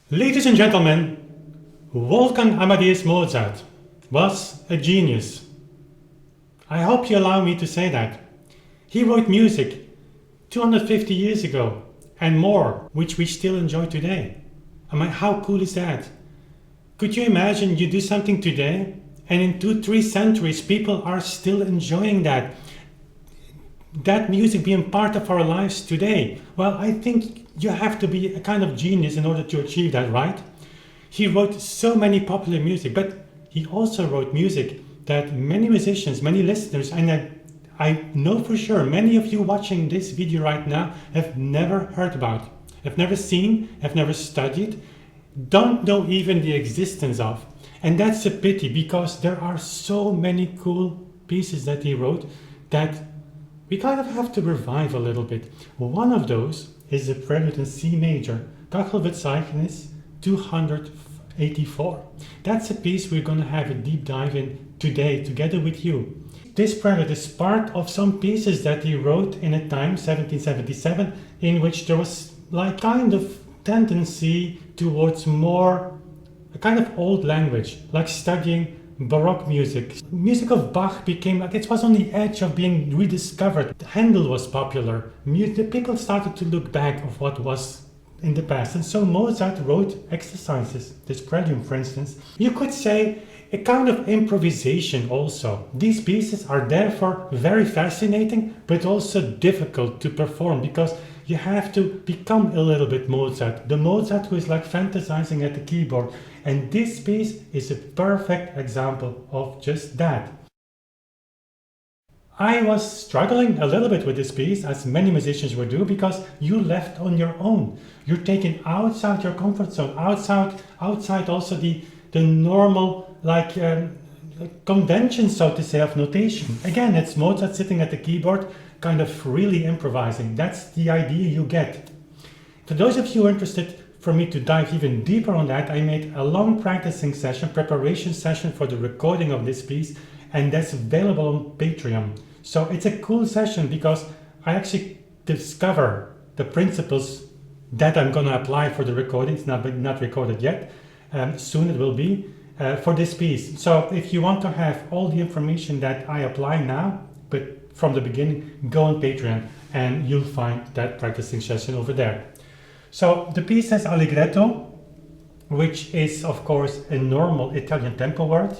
Ladies and gentlemen, Wolfgang Amadeus Mozart was a genius. I hope you allow me to say that. He wrote music 250 years ago and more, which we still enjoy today. I mean, how cool is that? Could you imagine you do something today and in 2-3 centuries people are still enjoying that music being part of our lives today? Well, I think you have to be a kind of genius in order to achieve that, right? He wrote so many popular music, but he also wrote music that many musicians, many listeners, and I know for sure many of you watching this video right now have never heard about, have never seen, have never studied, don't know even the existence of. And that's a pity, because there are so many cool pieces that he wrote that we kind of have to revive a little bit. One of those is the Prelude in C major, Kachelverzeichnis 284. That's a piece we're going to have a deep dive in today together with you. This prelude is part of some pieces that he wrote in a time, 1777, in which there was like kind of tendency towards more a kind of old language, like studying Baroque music. Music of Bach became like it was on the edge of being rediscovered. Handel was popular. The people started to look back of what was in the past, and so Mozart wrote exercises. This prelude, for instance, you could say a kind of improvisation also. These pieces are therefore very fascinating, but also difficult to perform, because you have to become a little bit Mozart. The Mozart who is like fantasizing at the keyboard. And this piece is a perfect example of just that. I was struggling a little bit with this piece, as many musicians would do, because you left on your own. You're taken outside your comfort zone, outside also the normal convention, so to say, of notation. Again, it's Mozart sitting at the keyboard, kind of really improvising. That's the idea you get. For those of you interested for me to dive even deeper on that, I made a long practicing session, preparation session for the recording of this piece, and that's available on Patreon. So it's a cool session because I actually discover the principles that I'm going to apply for the recording. It's not recorded yet. Soon it will be for this piece. So if you want to have all the information that I apply now, but from the beginning, go on Patreon and you'll find that practicing session over there. So the piece has allegretto, which is of course a normal Italian tempo word.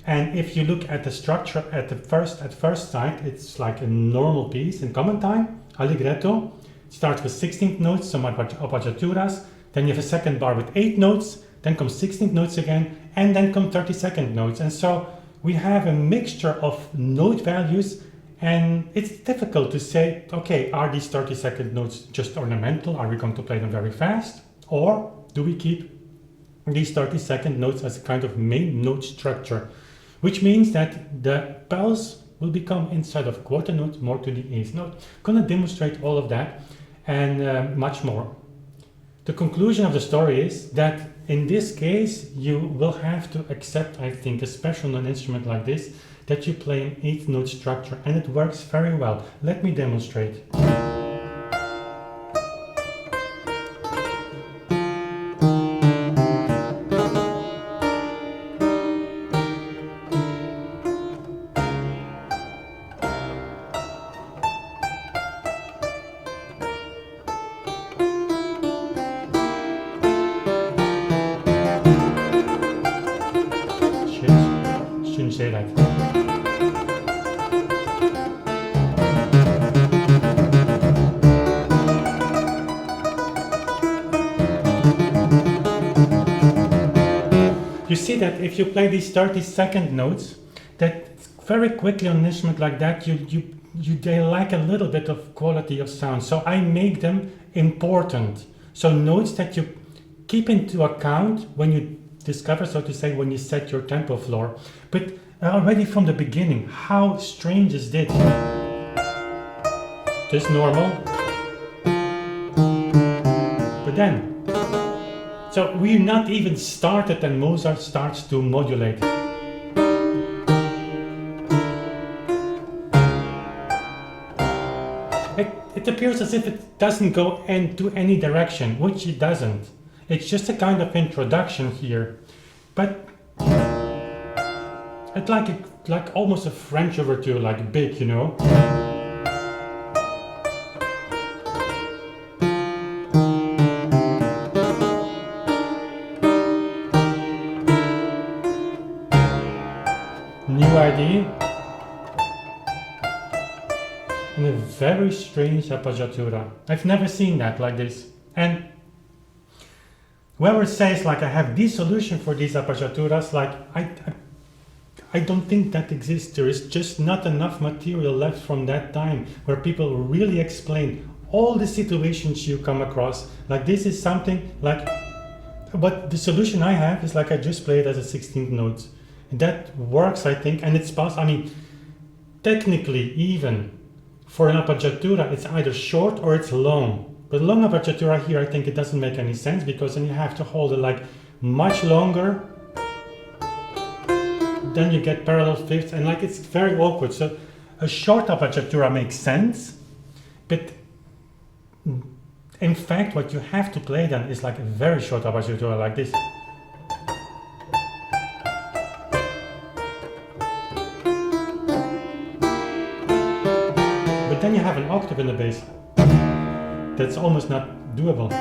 And if you look at the structure at first sight, it's like a normal piece in common time. Allegretto starts with 16th notes, some appoggiaturas. Then you have a second bar with 8 notes, then comes 16th notes again, and then come 32nd notes. And so we have a mixture of note values. And it's difficult to say, okay, are these 32nd notes just ornamental? Are we going to play them very fast? Or do we keep these 32nd notes as a kind of main note structure? Which means that the pulse will become, instead of quarter note, more to the eighth note. I'm going to demonstrate all of that and much more. The conclusion of the story is that in this case, you will have to accept, I think, especially on an instrument like this, that you play an 8th note structure, and it works very well. Let me demonstrate. Shouldn't say that. You see that if you play these 32nd notes, that very quickly on an instrument like that, they lack a little bit of quality of sound. So I make them important. So notes that you keep into account when you discover, so to say, when you set your tempo floor. But already from the beginning, how strange is this? Just normal. But then, so we're not even started and Mozart starts to modulate. It appears as if it doesn't go into any direction, which it doesn't. It's just a kind of introduction here, but it's like almost a French overture, like big, you know. New idea. And a very strange appoggiatura. I've never seen that like this. And whoever says like I have this solution for these appoggiaturas, like I don't think that exists. There is just not enough material left from that time where people really explain all the situations you come across. Like this is something like, but the solution I have is like I just play it as a 16th note. That works, I think, and it's possible. I mean, technically even for an appoggiatura, it's either short or it's long. But long appoggiatura here, I think it doesn't make any sense because then you have to hold it like much longer. Then you get parallel fifths and like it's very awkward. So a short appoggiatura makes sense, but in fact what you have to play then is like a very short appoggiatura like this. But then you have an octave in the bass. That's almost not doable.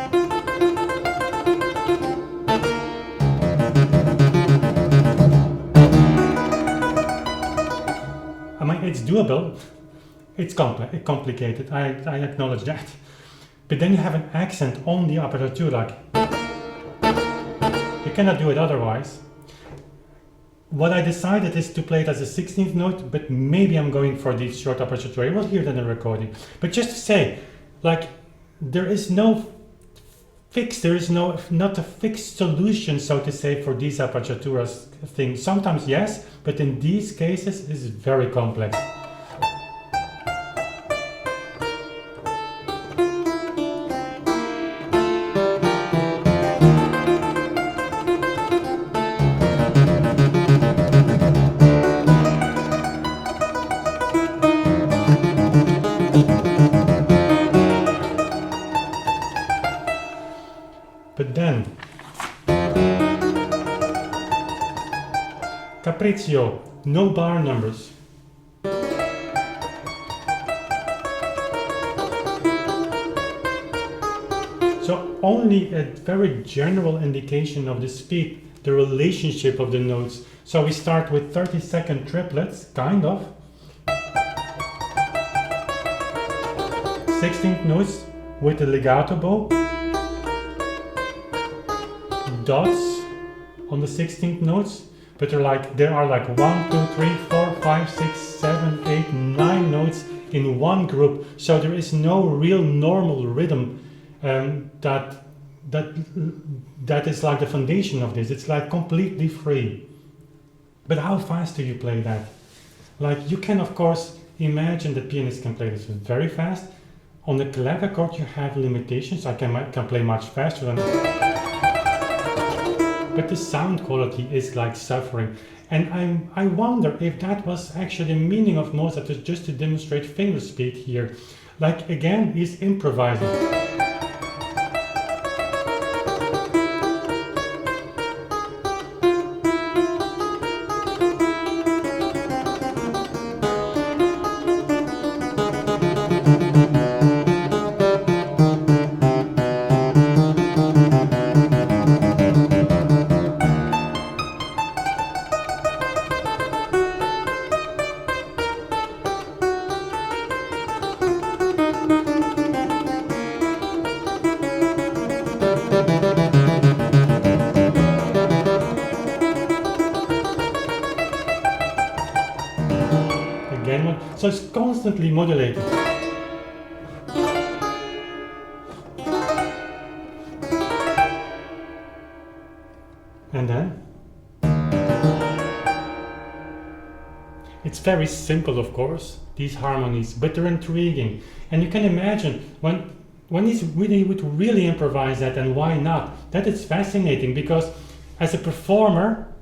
I mean, it's doable. It's complicated. I acknowledge that. But then you have an accent on the appoggiatura. You cannot do it otherwise. What I decided is to play it as a 16th note, but maybe I'm going for the short appoggiatura. You will hear that in the recording. But just to say, like, there is no fixed, there is not a fixed solution, so to say, for these appoggiaturas things. Sometimes yes, but in these cases it's very complex. But then, Capriccio, no bar numbers. So only a very general indication of the speed, the relationship of the notes. So we start with 30-second triplets, kind of. 16th notes with the legato bow. Dots on the 16th notes, but there are like 1, 2, 3, 4, 5, 6, 7, 8, 9 notes in one group. So there is no real normal rhythm that is like the foundation of this. It's like completely free. But how fast do you play that? Like you can of course imagine that pianists can play this very fast. On the clavichord you have limitations. I can play much faster than. But the sound quality is like suffering. And I wonder if that was actually the meaning of Mozart, just to demonstrate finger speed here. Like again, he's improvising. So it's constantly modulated. And then it's very simple, of course, these harmonies, but they're intriguing. And you can imagine when he would really improvise that, and why not? That is fascinating because as a performer,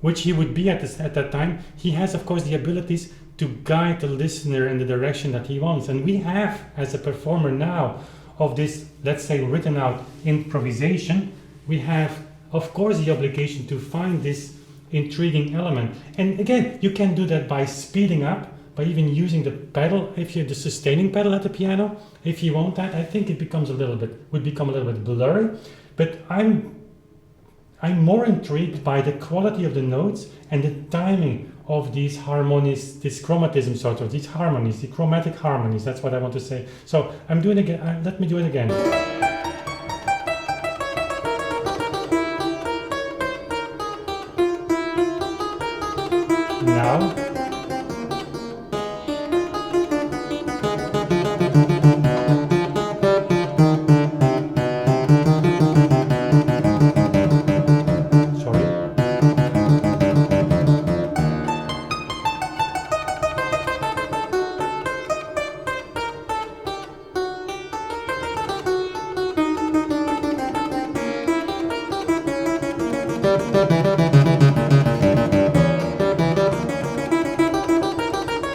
which he would be at that time, he has of course the abilities to guide the listener in the direction that he wants. And we have, as a performer now, of this, let's say, written out improvisation, we have, of course, the obligation to find this intriguing element. And again, you can do that by speeding up, by even using the pedal, if you're the sustaining pedal at the piano. If you want that, I think it would become a little bit blurry. But I'm more intrigued by the quality of the notes and the timing of these harmonies, this chromatism sort of, these harmonies, the chromatic harmonies, that's what I want to say. So I'm doing it again, let me do it again. Now.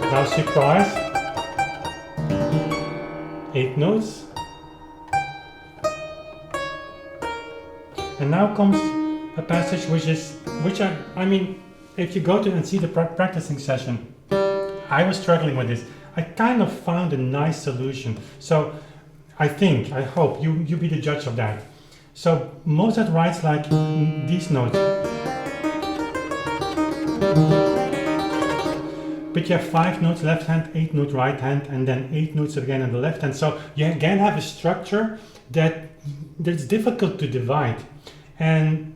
Now surprise, 8 notes, and now comes a passage which I mean, if you go to and see the practicing session, I was struggling with this. I kind of found a nice solution. So I hope you be the judge of that. So Mozart writes like these notes. But you have 5 notes left hand, 8 note right hand, and then 8 notes again on the left hand. So you again have a structure that's difficult to divide. And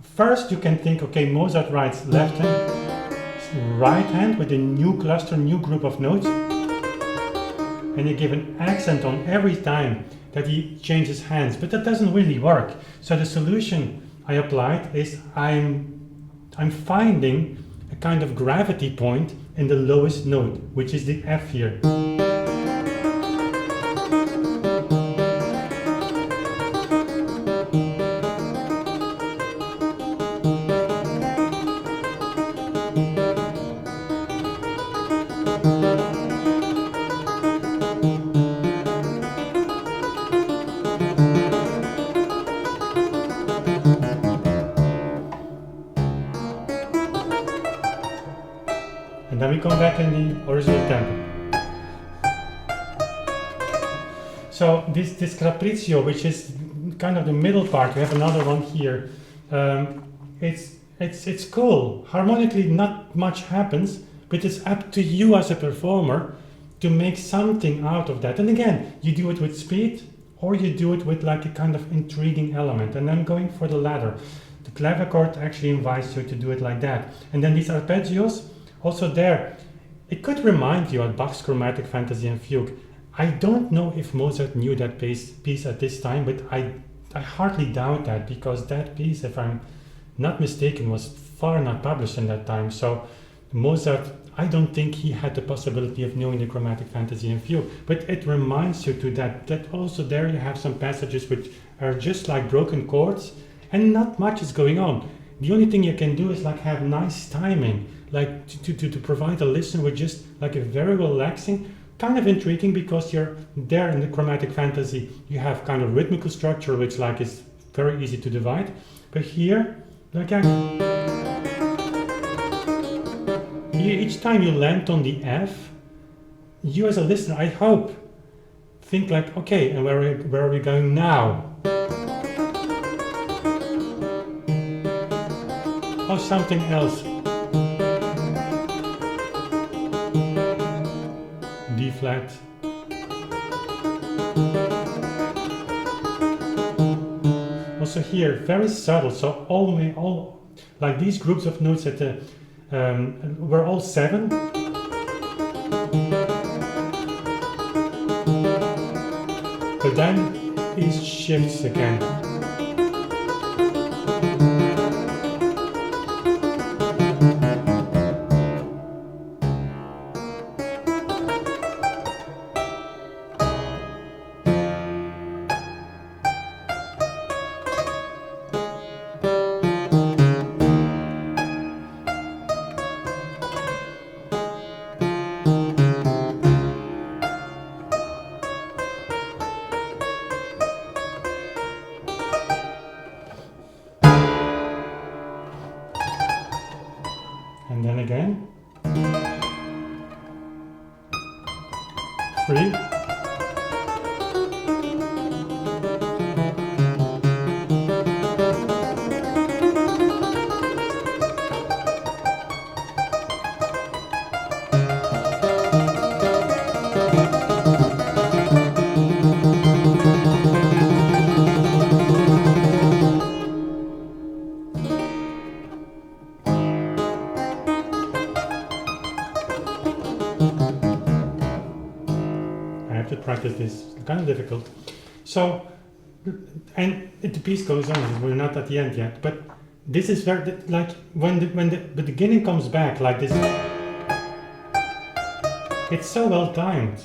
first you can think, okay, Mozart writes left hand, right hand with a new cluster, new group of notes. And you give an accent on every time that he changes hands, but that doesn't really work. So the solution I applied is I'm finding a kind of gravity point in the lowest note, which is the F here. And then we come back in the original tempo. So this Capriccio, which is kind of the middle part, we have another one here. It's cool. Harmonically, not much happens, but it's up to you as a performer to make something out of that. And again, you do it with speed, or you do it with like a kind of intriguing element. And I'm going for the latter. The clavichord actually invites you to do it like that. And then these arpeggios. Also there, it could remind you of Bach's Chromatic Fantasy and Fugue. I don't know if Mozart knew that piece at this time, but I hardly doubt that, because that piece, if I'm not mistaken, was far not published in that time. So Mozart, I don't think he had the possibility of knowing the Chromatic Fantasy and Fugue, but it reminds you to that also there you have some passages which are just like broken chords and not much is going on. The only thing you can do is like have nice timing, like to provide a listener with just like a very relaxing, kind of intriguing, because you're there in the Chromatic Fantasy, you have kind of rhythmical structure which like is very easy to divide. But here, like each time you land on the F, you as a listener, I hope, think like, okay, and where are we going now? Or something else. D flat. Also here, very subtle. So all like these groups of notes at the were all 7. But then it shifts again. And then again. 3. Practice this, it's kind of difficult. So, and the piece goes on, we're not at the end yet, but this is very, like, when the beginning comes back like this, it's so well timed.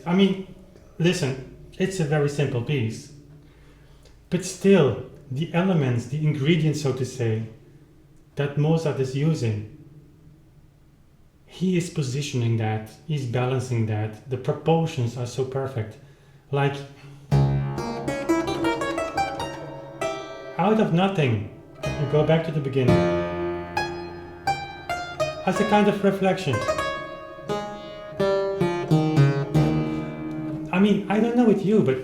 I mean, listen, it's a very simple piece, but still, the elements, the ingredients, so to say, that Mozart is using, he is positioning that, he's balancing that, the proportions are so perfect. Like, out of nothing, you go back to the beginning. As a kind of reflection. I mean, I don't know with you, but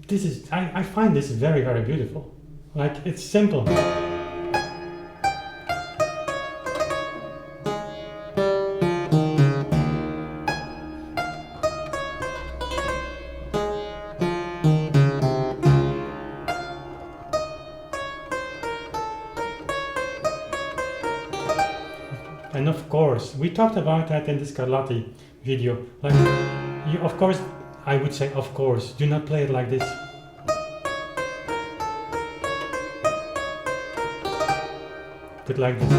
this is, I find this very, very beautiful. Like, it's simple. And of course, we talked about that in the Scarlatti video. Like, you, of course, I would say, of course, do not play it like this. But like this.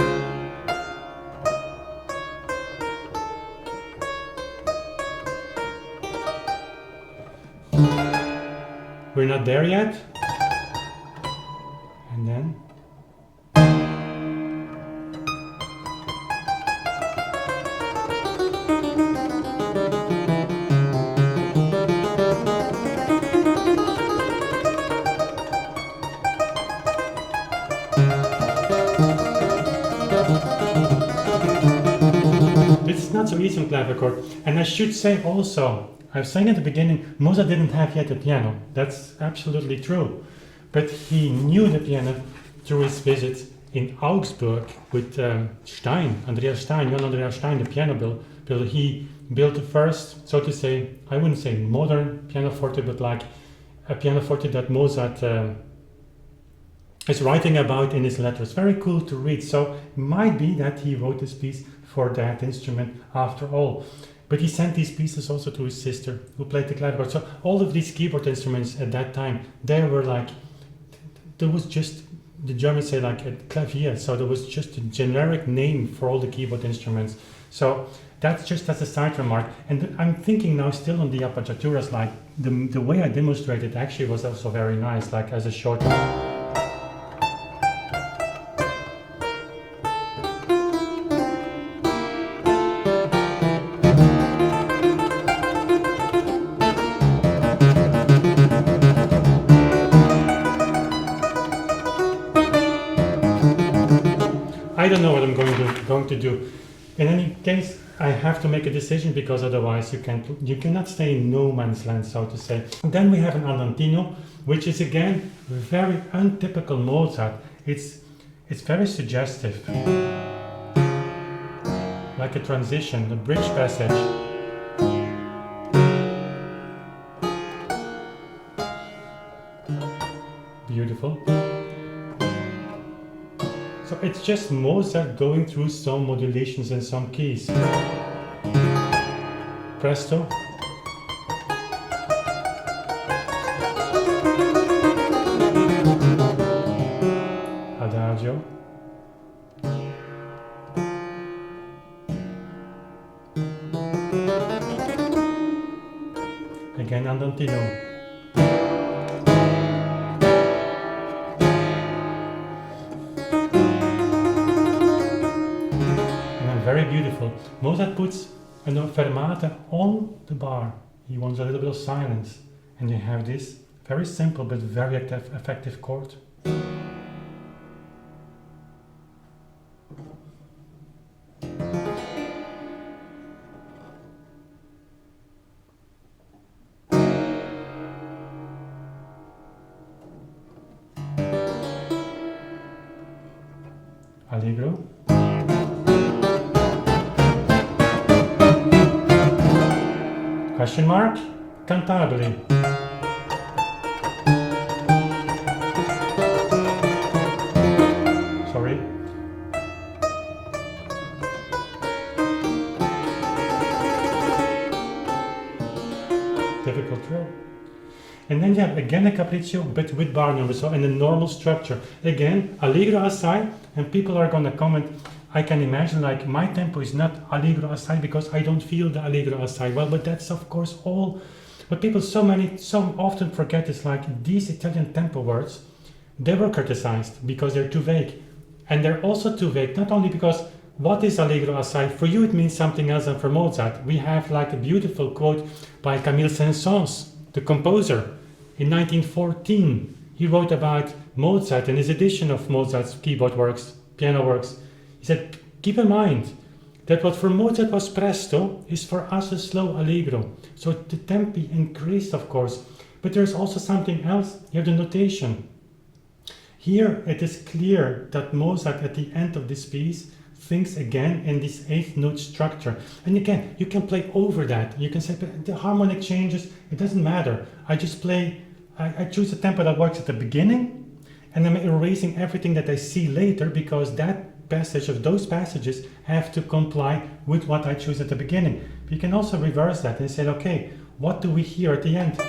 We're not there yet. And then. It's not so easy on clavichord. And I should say also, I was saying at the beginning, Mozart didn't have yet a piano. That's absolutely true. But he knew the piano through his visit in Augsburg with Stein, Andreas Stein, Johann Andreas Stein, the piano builder. He built the first, so to say, I wouldn't say modern pianoforte, but like a pianoforte that Mozart is writing about in his letters. Very cool to read. So it might be that he wrote this piece for that instrument after all. But he sent these pieces also to his sister, who played the clavichord. So all of these keyboard instruments at that time, they were like, there was just, the Germans say like a clavier, so there was just a generic name for all the keyboard instruments. So that's just as a side remark. And I'm thinking now still on the appoggiaturas, like the way I demonstrated actually was also very nice, like as a short. I don't know what I'm going to do. In any case, I have to make a decision because otherwise you cannot stay in no man's land, so to say. And then we have an andantino, which is again very untypical Mozart. It's very suggestive, like a transition, a bridge passage. Beautiful. So it's just Mozart going through some modulations and some keys. Presto. Adagio. Again andantino. Very beautiful. Mozart puts a fermata on the bar. He wants a little bit of silence. And you have this very simple but very effective chord. Allegro. Question mark, cantabile. Sorry. Difficult trill. And then you have again a capriccio, but with bar number, so in a normal structure. Again, allegro assai, and people are gonna comment, I can imagine like my tempo is not allegro assai because I don't feel the allegro assai. Well, but that's of course all. What people so often forget is like these Italian tempo words, they were criticized because they're too vague. And they're also too vague, not only because what is allegro assai? For you it means something else than for Mozart. We have like a beautiful quote by Camille Saint-Saëns, the composer. In 1914, he wrote about Mozart and his edition of Mozart's keyboard works, piano works. He said, keep in mind that what for Mozart was presto is for us a slow allegro. So the tempi increased, of course, but there's also something else. You have the notation. Here it is clear that Mozart at the end of this piece thinks again in this 8th note structure. And again, you can play over that. You can say, but the harmonic changes, it doesn't matter. I just play, I choose a tempo that works at the beginning, and I'm erasing everything that I see later because that passage of those passages have to comply with what I choose at the beginning. But you can also reverse that and say, okay, what do we hear at the end?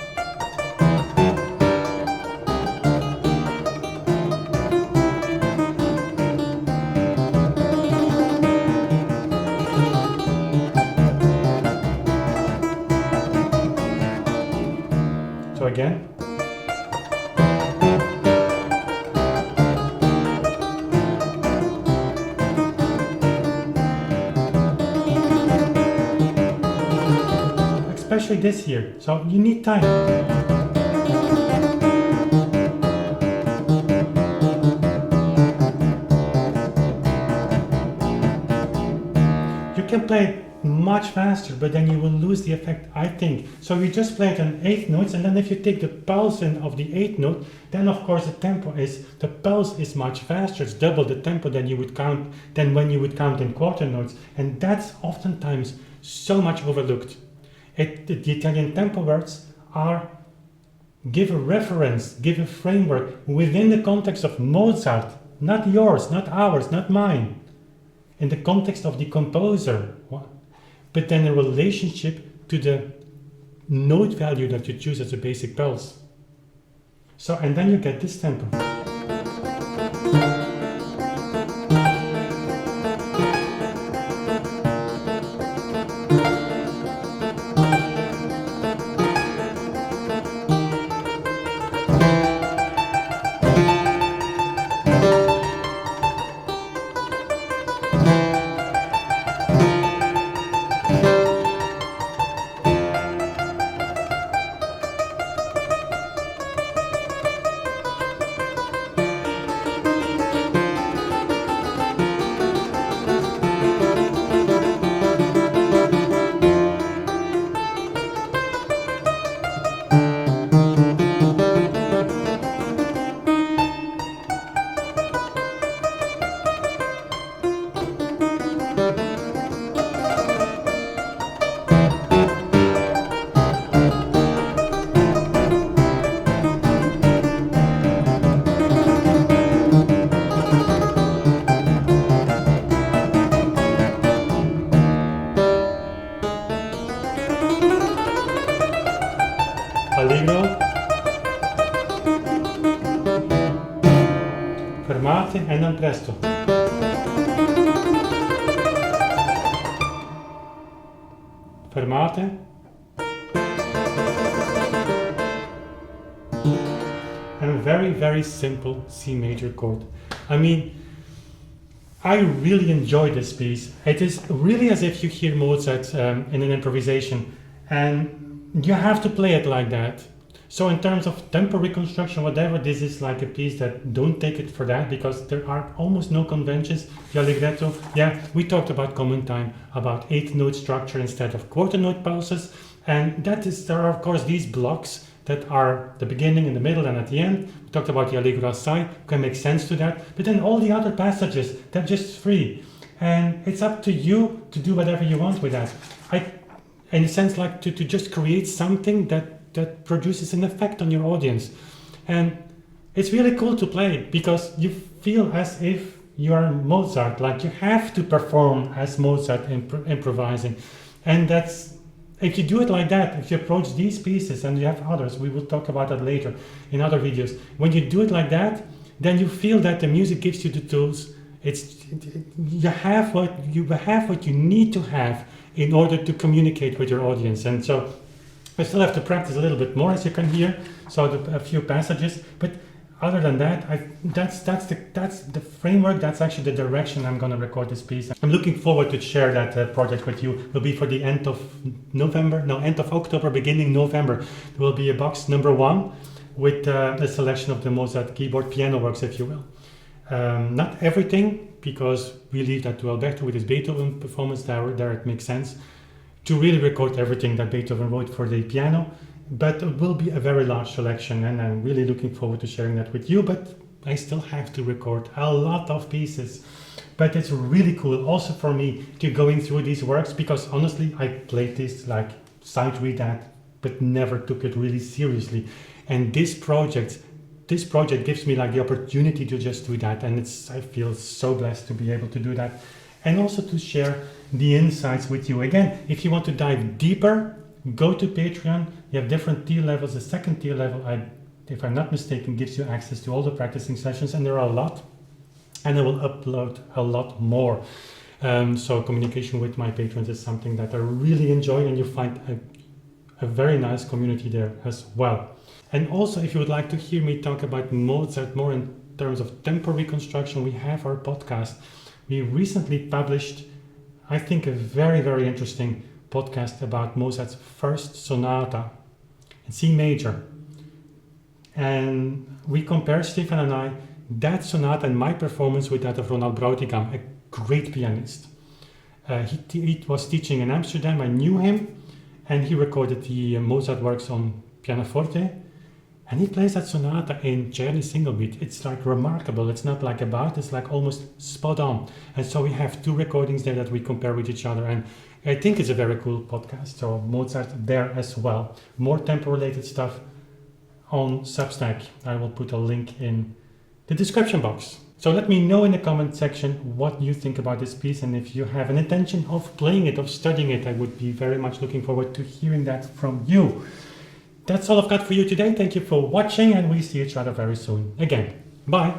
So again. Especially this here, so you need time. You can play much faster, but then you will lose the effect, I think. So we just played on 8th notes, and then if you take the pulse in of the 8th note, then of course the pulse is much faster. It's double the tempo than you would count than when you would count in quarter notes, and that's oftentimes so much overlooked. The Italian tempo words give a reference, give a framework within the context of Mozart, not yours, not ours, not mine, in the context of the composer, but then a relationship to the note value that you choose as a basic pulse. So, and then you get this tempo. Allegro, fermate en dan presto. Fermate. And a very, very simple C major chord. I mean, I really enjoy this piece. It is really as if you hear Mozart in an improvisation, and you have to play it like that. So in terms of tempo reconstruction, whatever, this is like a piece that don't take it for that, because there are almost no conventions. The allegretto, yeah, we talked about common time, about 8th note structure instead of quarter note pulses, and that is, there are of course these blocks that are the beginning, in the middle, and at the end. We talked about the Allegro assai, can make sense to that. But then all the other passages, they're just free. And it's up to you to do whatever you want with that. In a sense, like to just create something that produces an effect on your audience. And it's really cool to play because you feel as if you are Mozart, like you have to perform as Mozart improvising. And that's, if you do it like that, if you approach these pieces, and you have others, we will talk about that later in other videos. When you do it like that, then you feel that the music gives you the tools. You have what you need to have in order to communicate with your audience. And so I still have to practice a little bit more, as you can hear. So a few passages, but other than that, that's the framework. That's actually the direction I'm going to record this piece. I'm looking forward to share that project with you. It will be for the end of October, beginning November. There will be a box number 1 with a selection of the Mozart keyboard piano works, if you will. Not everything, because we leave that to Alberto with his Beethoven performance. There it makes sense to really record everything that Beethoven wrote for the piano. But it will be a very large selection, and I'm really looking forward to sharing that with you. But I still have to record a lot of pieces. But it's really cool also for me to going through these works, because honestly, I played this, like sight read that, but never took it really seriously. And this project gives me like the opportunity to just do that, and I feel so blessed to be able to do that, and also to share the insights with you. Again, if you want to dive deeper, go to Patreon. You have different tier levels. The second tier level, if I'm not mistaken, gives you access to all the practicing sessions, and there are a lot, and I will upload a lot more. So communication with my patrons is something that I really enjoy, and you find a very nice community there as well. And also, if you would like to hear me talk about Mozart more in terms of tempo reconstruction, we have our podcast. We recently published, I think, a very, very interesting podcast about Mozart's first sonata in C major. And we compare, Stefan and I, that sonata and my performance with that of Ronald Brautigam, a great pianist. He was teaching in Amsterdam. I knew him, and he recorded the Mozart works on pianoforte. And he plays that sonata in Czerny single beat. It's like remarkable. It's not like it's like almost spot on. And so we have 2 recordings there that we compare with each other. And I think it's a very cool podcast. So Mozart there as well. More tempo related stuff on Substack. I will put a link in the description box. So let me know in the comment section what you think about this piece. And if you have an intention of playing it, of studying it, I would be very much looking forward to hearing that from you. That's all I've got for you today. Thank you for watching, and we see each other very soon again. Bye.